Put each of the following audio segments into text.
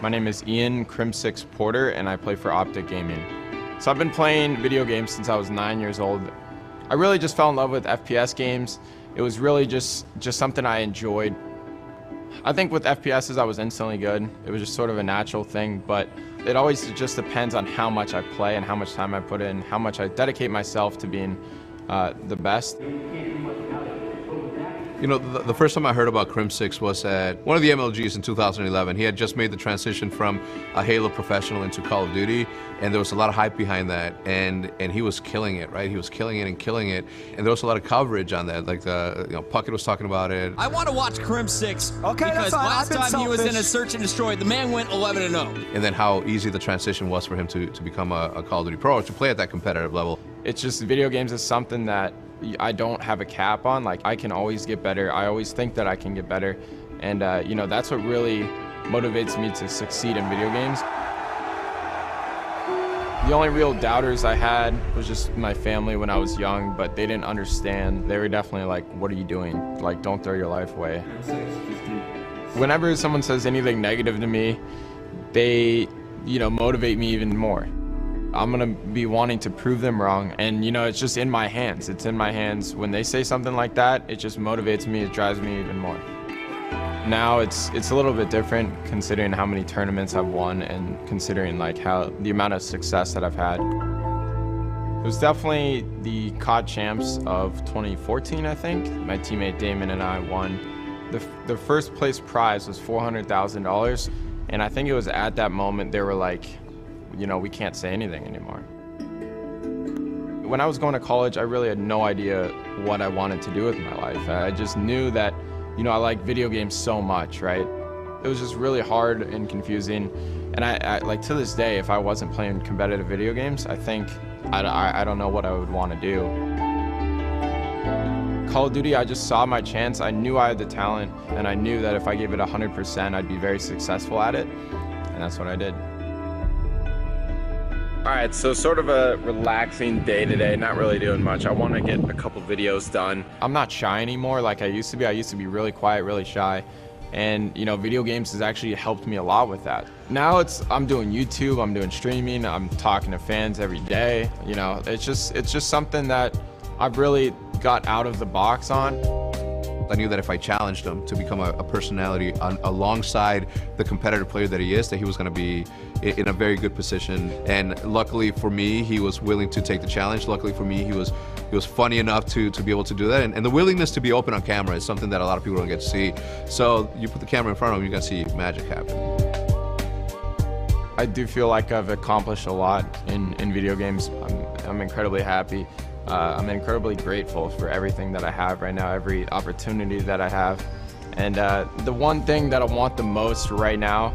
My name is Ian Crim6 Porter, and I play for Optic Gaming. So I've been playing video games since I was 9 years old. I really just fell in love with FPS games. It was really just something I enjoyed. I think with FPSs I was instantly good. It was just sort of a natural thing, but it always just depends on how much I play and how much time I put in, how much I dedicate myself to being the best. You know, the first time I heard about Crim6 was at one of the MLGs in 2011. He had just made the transition from a Halo professional into Call of Duty, and there was a lot of hype behind that, and he was killing it, right? He was killing it and killing it, and there was a lot of coverage on that. Like Puckett was talking about it. I want to watch Crim6 okay, because last time he was in a Search and Destroy, the man went 11-0. And then how easy the transition was for him to become a Call of Duty pro, to play at that competitive level. It's just video games is something that I don't have a cap on. Like, I can always get better. I always think that I can get better. And, you know, that's what really motivates me to succeed in video games. The only real doubters I had was just my family when I was young, but they didn't understand. They were definitely like, what are you doing? Like, don't throw your life away. Whenever someone says anything negative to me, they, you know, motivate me even more. I'm gonna be wanting to prove them wrong, and you know, it's just in my hands. It's in my hands. When they say something like that, it just motivates me, it drives me even more. Now it's a little bit different considering how many tournaments I've won and considering like how the amount of success that I've had. It was definitely the COD champs of 2014, I think. My teammate Damon and I won. The first place prize was $400,000, and I think it was at that moment they were like, you know, we can't say anything anymore. When I was going to college, I really had no idea what I wanted to do with my life. I just knew that, you know, I like video games so much, right? It was just really hard and confusing. And I like to this day, if I wasn't playing competitive video games, I think I don't know what I would want to do. Call of Duty, I just saw my chance. I knew I had the talent, and I knew that if I gave it 100%, I'd be very successful at it. And that's what I did. All right, so sort of a relaxing day today, not really doing much. I want to get a couple videos done. I'm not shy anymore like I used to be. I used to be really quiet, really shy. And you know, video games has actually helped me a lot with that. Now I'm doing YouTube, I'm doing streaming, I'm talking to fans every day. You know, it's just something that I've really got out of the box on. I knew that if I challenged him to become a personality alongside the competitive player that he is, that he was going to be in a very good position. And luckily for me, he was willing to take the challenge. Luckily for me, he was funny enough to be able to do that. And the willingness to be open on camera is something that a lot of people don't get to see. So you put the camera in front of him, you're going to see magic happen. I do feel like I've accomplished a lot in video games. I'm incredibly happy. I'm incredibly grateful for everything that I have right now, every opportunity that I have. And the one thing that I want the most right now,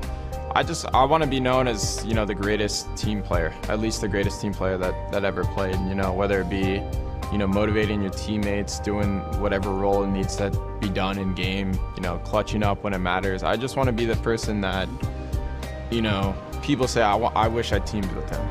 I want to be known as, you know, the greatest team player, at least the greatest team player that ever played, you know, whether it be, you know, motivating your teammates, doing whatever role needs to be done in game, you know, clutching up when it matters. I just want to be the person that, you know, people say, I wish I teamed with him.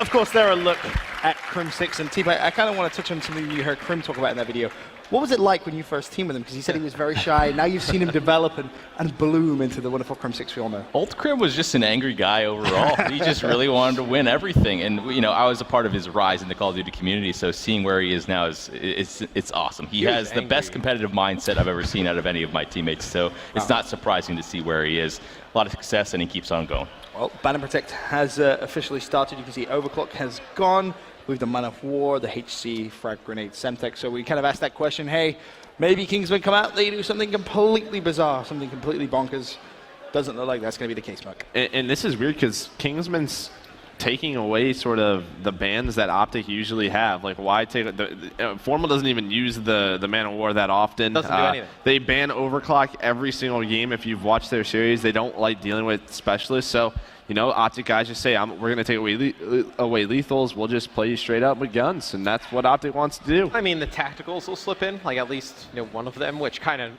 Of course, they're a look at Crim6 and T-Bite. I kind of want to touch on something you heard Crim talk about in that video. What was it like when you first teamed with him? Because he said he was very shy. Now you've seen him develop and bloom into the wonderful Crim6 we all know. Old Crim was just an angry guy overall. He just really wanted to win everything. And you know, I was a part of his rise in the Call of Duty community, so seeing where he is now it's awesome. He has the best competitive mindset I've ever seen out of any of my teammates, so it's not surprising to see where he is. A lot of success, and he keeps on going. Well, Ban and Protect has officially started. You can see Overclock has gone with the Man of War, the HC, Frag Grenade, Semtex. So we kind of asked that question, hey, maybe Kingsmen come out, they do something completely bizarre, something completely bonkers. Doesn't look like that's going to be the case, Mark. And this is weird because Kingsman's taking away sort of the bans that Optic usually have. Like, why take Formal doesn't even use the Man of War that often. Doesn't do anything. They ban Overclock every single game. If you've watched their series, they don't like dealing with specialists. So, you know, Optic guys just say, we're going to take away lethals. We'll just play you straight up with guns, and that's what Optic wants to do. I mean, the tacticals will slip in, like at least, you know, one of them, which kind of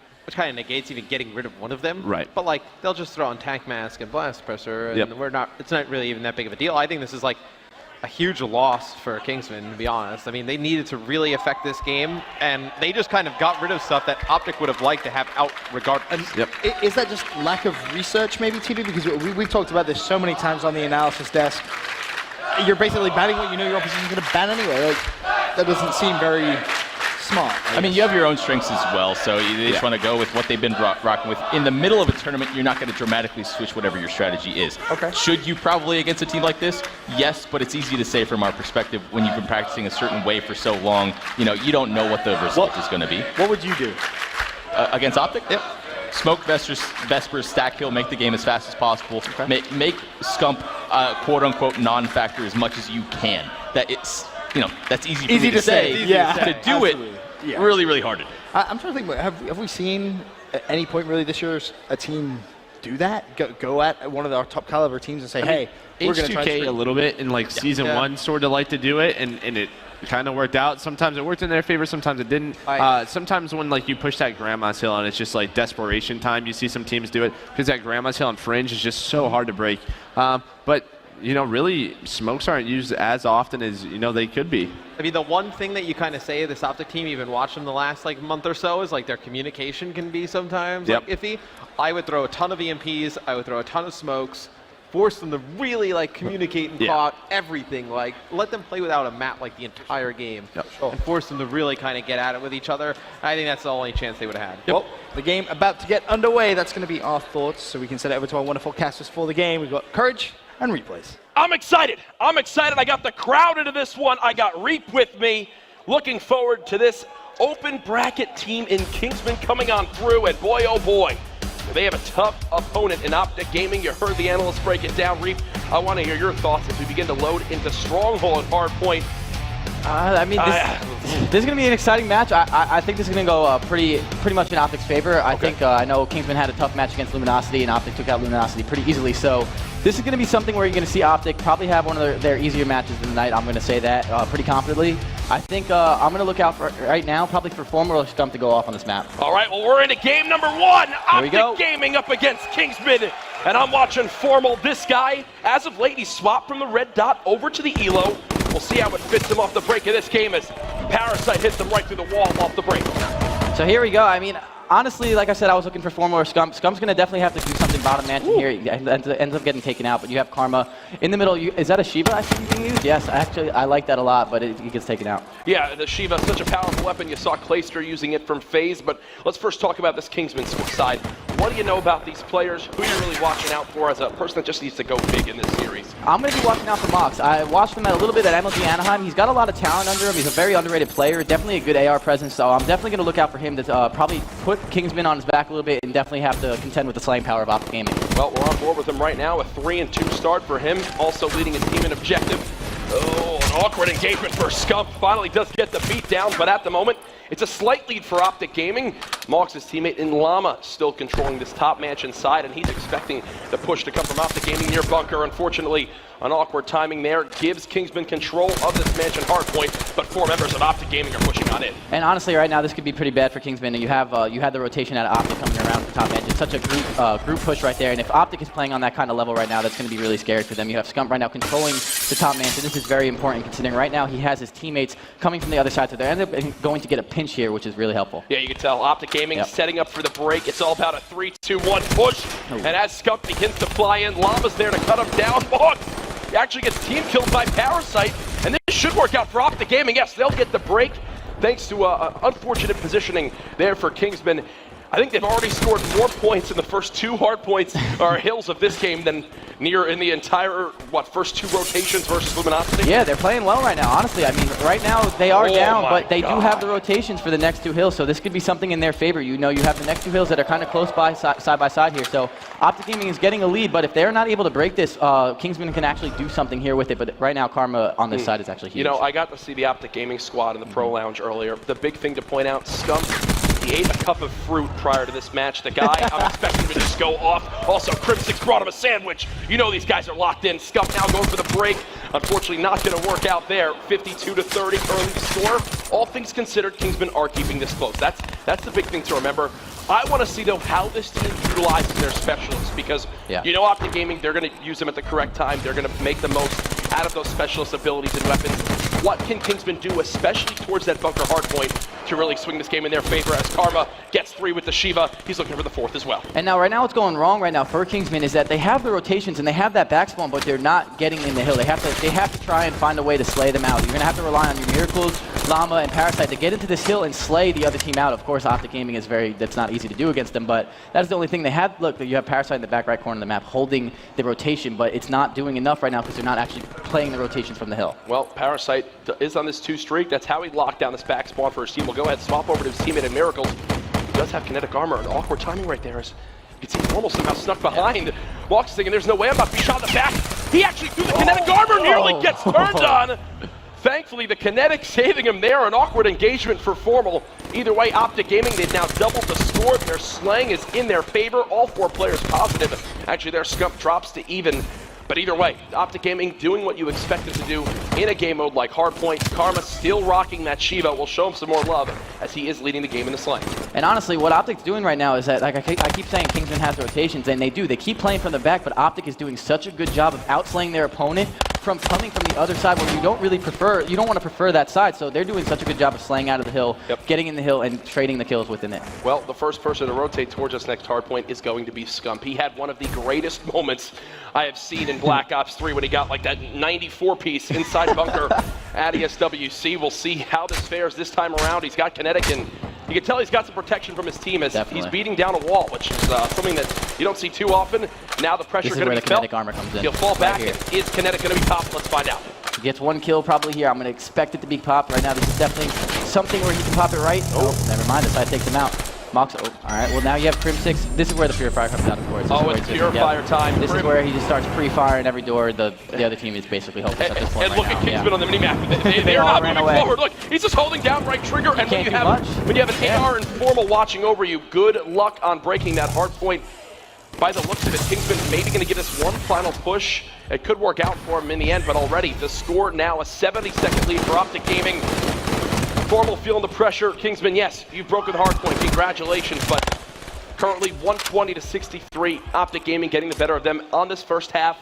negates even getting rid of one of them. Right. But like, they'll just throw on Tank Mask and Blast Presser, and it's not really even that big of a deal. I think this is like a huge loss for Kingsmen, to be honest. I mean, they needed to really affect this game, and they just kind of got rid of stuff that Optic would have liked to have out regardless. Is that just lack of research, maybe, TB? Because we've talked about this so many times on the analysis desk. You're basically banning what you know your opposition's going to ban anyway. Like, that doesn't seem very smart. I mean, you have your own strengths as well, so you just want to go with what they've been rocking with. In the middle of a tournament, you're not going to dramatically switch whatever your strategy is. Okay. Should you probably against a team like this? Yes, but it's easy to say from our perspective when you've been practicing a certain way for so long, you know, you don't know what the result is going to be. What would you do? Against Optic? Yep. Smoke Vespers, stack kill, make the game as fast as possible. Okay. Make Scump quote-unquote non-factor as much as you can. That it's, you know, that's easy for me to say. Yeah. To do it, really, really hard to do. I'm trying to think, have we seen at any point really this year a team do that? Go at one of our top caliber teams and say, hey, we're going to try H2K a little bit in like season 1 sort of like to do it, and it kind of worked out. Sometimes it worked in their favor, sometimes it didn't. Sometimes when like you push that Grandma's Hill and it's just like desperation time, you see some teams do it because that Grandma's Hill on Fringe is just so hard to break. But you know, really, smokes aren't used as often as, you know, they could be. I mean, the one thing that you kind of say this Optic team, you've been watching the last like month or so, is like their communication can be sometimes like iffy. I would throw a ton of EMPs, I would throw a ton of smokes, force them to really like communicate and talk everything. Like let them play without a map like the entire game, and force them to really kind of get at it with each other. I think that's the only chance they would have had. Well, the game about to get underway. That's going to be our thoughts, so we can send it over to our wonderful casters for the game. We've got Courage and Replays. I'm excited. I got the crowd into this one. I got Reap with me. Looking forward to this open bracket team in Kingsman coming on through, and boy, oh boy, they have a tough opponent in Optic Gaming. You heard the analysts break it down. Reap, I want to hear your thoughts as we begin to load into Stronghold and Hardpoint. I mean, this is going to be an exciting match. I think this is going to go pretty much in Optic's favor. I think I know Kingsman had a tough match against Luminosity, and Optic took out Luminosity pretty easily. So this is going to be something where you're going to see Optic probably have one of their easier matches of the night. I'm going to say that pretty confidently. I think I'm going to look out for right now, probably for Former or Scump to go off on this map. All right, well, we're into game number 1. Optic Gaming up against Kingsman. And I'm watching Formal. This guy, as of late, he swapped from the red dot over to the Elo. We'll see how it fits him off the break of this game as Parasite hits him right through the wall off the break. So here we go. I mean, honestly, like I said, I was looking for Formal or Scump. Scump's going to definitely have to do something bottom mansion here. He ends up getting taken out, but you have Karma. In the middle, is that a Shiva I see being used? Yes, actually, I like that a lot, but he gets taken out. Yeah, the Shiva, such a powerful weapon. You saw Clayster using it from FaZe, but let's first talk about this Kingsman side. What do you know about these players? Who are you really watching out for as a person that just needs to go big in this series? I'm going to be watching out for Mox. I watched him a little bit at MLG Anaheim. He's got a lot of talent under him. He's a very underrated player, definitely a good AR presence, so I'm definitely going to look out for him to probably put Kingsman on his back a little bit and definitely have to contend with the slaying power of Optic Gaming. Well, we're on board with him right now. A 3-2 start for him, also leading his team in objective. Oh, an awkward engagement for Scump. Finally does get the beat down, but at the moment, it's a slight lead for Optic Gaming. Mox, his teammate in Llama, still controlling this top mansion side, and he's expecting the push to come from Optic Gaming near bunker. Unfortunately, an awkward timing there gives Kingsman control of this mansion hardpoint, but 4 members of Optic Gaming are pushing on in. And honestly, right now, this could be pretty bad for Kingsman. You have the rotation out of Optic coming around the top mansion. It's such a group push right there, and if Optic is playing on that kind of level right now, that's going to be really scary for them. You have Scump right now controlling the top mansion. This is very important considering right now he has his teammates coming from the other side, so they're going to get a pinch here, which is really helpful. Yeah, you can tell Optic Gaming setting up for the break. It's all about a 3-2-1 push, and as Scump begins to fly in, Llama's there to cut him down. Mox actually gets team killed by Parasite, and this should work out for Optic Gaming. Yes, they'll get the break thanks to unfortunate positioning there for Kingsman. I think they've already scored more points in the first 2 hard points or hills of this game than near in the entire, first 2 rotations versus Luminosity? Yeah, they're playing well right now, honestly. I mean, right now they are down, but they do have the rotations for the next 2 hills, so this could be something in their favor. You know, you have the next 2 hills that are kind of close by, side by side here, so Optic Gaming is getting a lead, but if they're not able to break this, Kingsman can actually do something here with it, but right now Karma on this side is actually huge. You know, I got to see the Optic Gaming squad in the Pro Lounge earlier. The big thing to point out, Scump, he ate a cup of fruit prior to this match. The guy, I'm expecting to just go off. Also, Crimsix brought him a sandwich. You know these guys are locked in. Scump now going for the break. Unfortunately, not going to work out there. 52-30 early score. All things considered, Kingsmen are keeping this close. That's the big thing to remember. I want to see, though, how this team utilizes their specialists because, you know, Optic Gaming, they're going to use them at the correct time. They're going to make the most out of those specialist abilities and weapons. What can Kingsmen do, especially towards that bunker hardpoint, to really swing this game in their favor as Karma gets 3 with the Shiva. He's looking for the 4th as well. And now, right now, what's going wrong right now for Kingsmen is that they have the rotations and they have that backspawn, but they're not getting in the hill. They have to try and find a way to slay them out. You're going to have to rely on your Miracles, Llama, and Parasite to get into this hill and slay the other team out. Of course, Optic Gaming is that's not easy to do against them, but that's the only thing they have. Look, you have Parasite in the back right corner of the map holding the rotation, but it's not doing enough right now because they're not actually playing the rotations from the hill. Well, Parasite is on this 2 streak. That's how he locked down this back spawn for his team. We'll go ahead and swap over to his teammate in Miracles. He does have kinetic armor. An awkward timing right there. As you can see, Formal somehow snuck behind. Walks thinking there's no way I'm about to be shot in the back. He actually threw the kinetic armor, nearly gets turned on. Thankfully, the kinetic saving him there. An awkward engagement for Formal. Either way, Optic Gaming, they've now doubled the score. Their slaying is in their favor. All 4 players positive. Actually, their scump drops to even. But either way, Optic Gaming doing what you expect them to do in a game mode like Hardpoint. Karma still rocking that Shiva. We'll show him some more love as he is leading the game in the slaying. And honestly, what Optic's doing right now is that, like I keep saying, Kingsmen has rotations, and they do. They keep playing from the back, but Optic is doing such a good job of outslaying their opponent from coming from the other side where you don't want to prefer that side. So they're doing such a good job of slaying out of the hill, getting in the hill, and trading the kills within it. Well, the first person to rotate towards us next hardpoint is going to be Scump. He had one of the greatest moments I have seen in Black Ops 3 when he got like that 94 piece inside bunker at ESWC. We'll see how this fares this time around. He's got kinetic, and you can tell he's got some protection from his team as he's beating down a wall, which is something that you don't see too often. Now the pressure is going to be felt. Kinetic armor comes in. He'll fall back. Is kinetic going to be popped? Let's find out. He gets 1 kill probably here. I'm going to expect it to be popped right now. This is definitely something where he can pop it right. Oh, never mind. The side takes him out. Mox, all right. Well, now you have Crim6. This is where the Purifier comes out, of course. It's Purifier time. This is where he just starts pre-firing every door. The other team is basically hopeless at this point. And look at Kingsmen on the minimap. They're not moving forward. Look, he's just holding down right trigger. And when you have an AR and Formal watching over you, good luck on breaking that hard point. By the looks of it, Kingsmen maybe going to get us one final push. It could work out for him in the end, but already the score now a 70-second lead for Optic Gaming. Formal feeling the pressure. Kingsmen, yes, you've broken the hard point. Congratulations, but currently 120-63. Optic Gaming getting the better of them on this first half.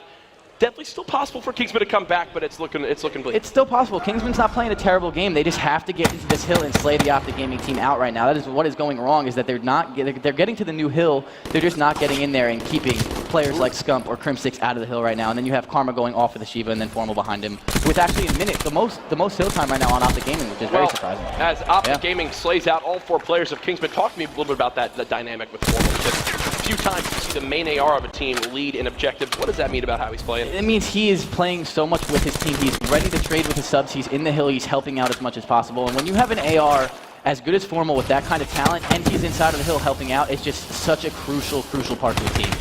Definitely still possible for Kingsmen to come back, but it's looking bleak. It's still possible. Kingsman's not playing a terrible game. They just have to get into this hill and slay the Optic Gaming team out right now. That is what is going wrong, is that they're getting to the new hill. They're just not getting in there and keeping players like Scump or Crim6 out of the hill right now. And then you have Karma going off of the Shiva and then Formal behind him with actually a minute, the most hill time right now on Optic Gaming, which is very surprising. As Optic Gaming slays out all 4 players of Kingsmen, talk to me a little bit about the dynamic with Formal. A few times you see the main AR of a team lead in objectives. What does that mean about how he's playing? It means he is playing so much with his team. He's ready to trade with his subs. He's in the hill. He's helping out as much as possible. And when you have an AR as good as Formal with that kind of talent, and he's inside of the hill helping out, it's just such a crucial part to the team.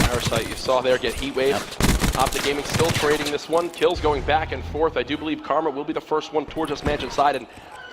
Parasite, you saw there get heat wave. Optic Gaming still trading this one. Kills going back and forth. I do believe Karma will be the first one towards us mansion side. And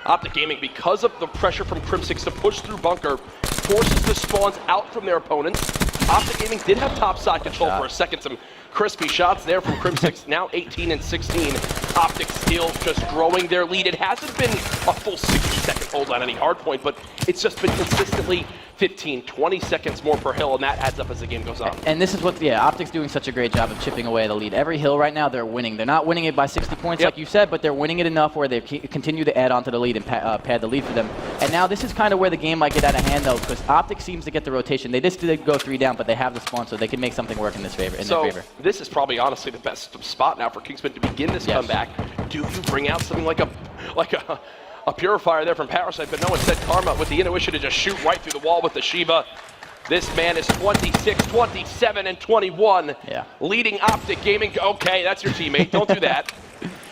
Optic Gaming, because of the pressure from Crim6 to push through bunker, forces the spawns out from their opponents. Optic Gaming did have top side control for a second. Some crispy shots there from Crim6, now 18 and 16. Optic still just growing their lead. It hasn't been a full 60-second hold on any hard point, but it's just been consistently 15, 20 seconds more per hill, and that adds up as the game goes on. And this is what, Optic's doing such a great job of chipping away the lead. Every hill right now, they're winning. They're not winning it by 60 points like you said, but they're winning it enough where they continue to add on to the lead and pad the lead for them. And now this is kind of where the game might get out of hand, though, because Optic seems to get the rotation. They just did go 3 down, but they have the spawn, so they can make something work in their favor. This is probably honestly the best spot now for Kingsmen to begin this comeback. Do you bring out something like a Purifier there from Parasite, but no one said Karma with the intuition to just shoot right through the wall with the Shiva. This man is 26, 27, and 21, leading Optic Gaming. Okay, that's your teammate. Don't do that.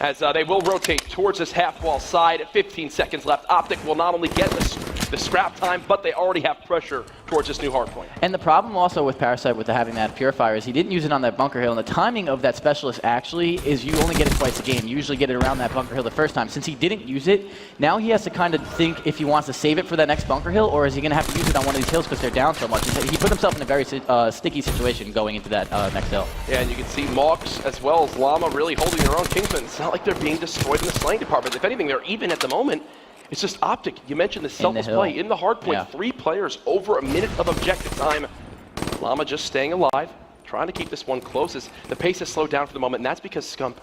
As they will rotate towards this half-wall side. 15 seconds left. Optic will not only get the scrap time, but they already have pressure towards this new hardpoint. And the problem also with Parasite with having that Purifier is he didn't use it on that bunker hill, and the timing of that specialist actually is you only get it twice a game. You usually get it around that bunker hill the first time. Since he didn't use it, now he has to kind of think if he wants to save it for that next bunker hill, or is he going to have to use it on one of these hills because they're down so much. He put himself in a very sticky situation going into that next hill. Yeah, and you can see Mox as well as Llama really holding their own. Kingsmen, it's not like they're being destroyed in the slaying department. If anything, they're even at the moment. It's just Optic. You mentioned the selfless play in the hardpoint. 3 players over a minute of objective time. Llama just staying alive, trying to keep this one close as the pace has slowed down for the moment, and that's because Scump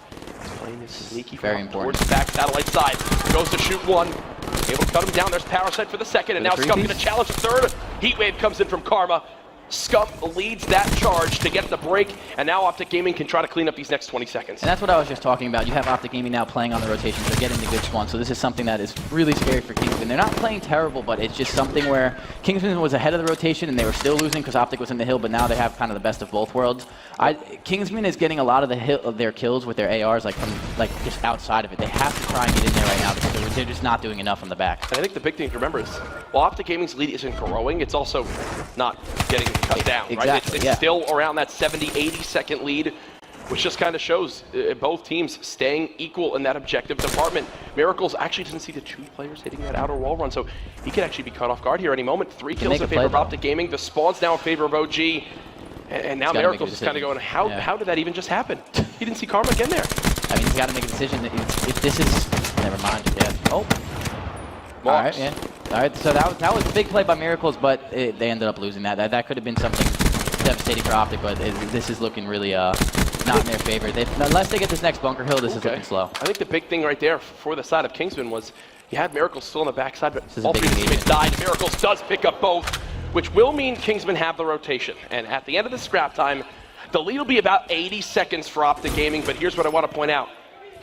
is playing his sneaky Very important. towards the back satellite side. Goes to shoot one. Able to cut him down. There's Parasite for the second, and now Scump going to challenge the third. Heatwave comes in from Karma. Scump leads that charge to get the break, and now Optic Gaming can try to clean up these next 20 seconds. And that's what I was just talking about. You have Optic Gaming now playing on the rotation, so getting the good spawns. So this is something that is really scary for Kingsmen. They're not playing terrible, but it's just something where Kingsmen was ahead of the rotation, and they were still losing because Optic was in the hill, but now they have kind of the best of both worlds. Kingsmen is getting a lot of their kills with their ARs from just outside of it. They have to try and get in there right now because they're just not doing enough on the back. And I think the big thing to remember is, while Optic Gaming's lead isn't growing, it's also not getting cut down, exactly, right? It's still around that 70, 80 second lead, which just kind of shows both teams staying equal in that objective department. Miracles actually doesn't see the 2 players hitting that outer wall run, so he could actually be caught off guard here any moment. 3 kills in favor of Optic Gaming. The spawn's now in favor of OG. And now Miracles is kind of going, how did that even just happen? He didn't see Karma again there. I mean, he's got to make a decision. If this is... Never mind. Yeah. Oh. All right, yeah. All right, so that was a big play by Miracles, but they ended up losing that. That could have been something devastating for Optic, but this is looking really not in their favor. Unless they get this next bunker hill, this is looking slow. I think the big thing right there for the side of Kingsman was you had Miracles still on the backside, but all 3 teammates died. Miracles does pick up both, which will mean Kingsmen have the rotation. And at the end of the scrap time, the lead will be about 80 seconds for Optic Gaming, but here's what I want to point out.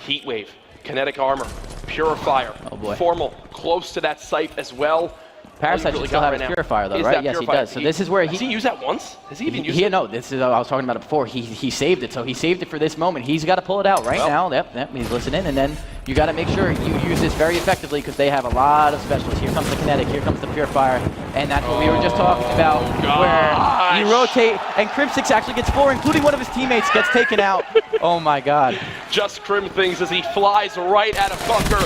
Heatwave, Kinetic Armor, Purifier, Formal, close to that site as well. Parasite should still have his Purifier though, right? Yes, he does. So this is where Has he used that once? Has he even used it? No, this is, I was talking about it before. He saved it, so he saved it for this moment. He's got to pull it out right now. Yep, he's listening, and then you got to make sure you use this very effectively because they have a lot of specialists. Here comes the Kinetic, here comes the Purifier, and that's what we were just talking about, where you rotate, and Crimsix actually gets 4, including one of his teammates gets taken out. Oh my God. Just Crim things as he flies right out of bunker.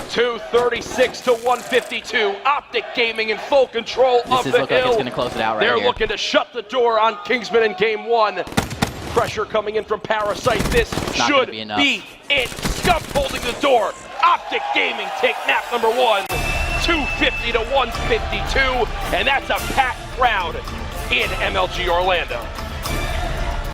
236 to 152. Optic Gaming in full control of the hill. This looks like it's going to close it out right here. They're looking to shut the door on Kingsman in game 1. Pressure coming in from Parasite. This should be it. Scump holding the door. Optic Gaming take map number 1. 250 to 152. And that's a packed crowd in MLG Orlando.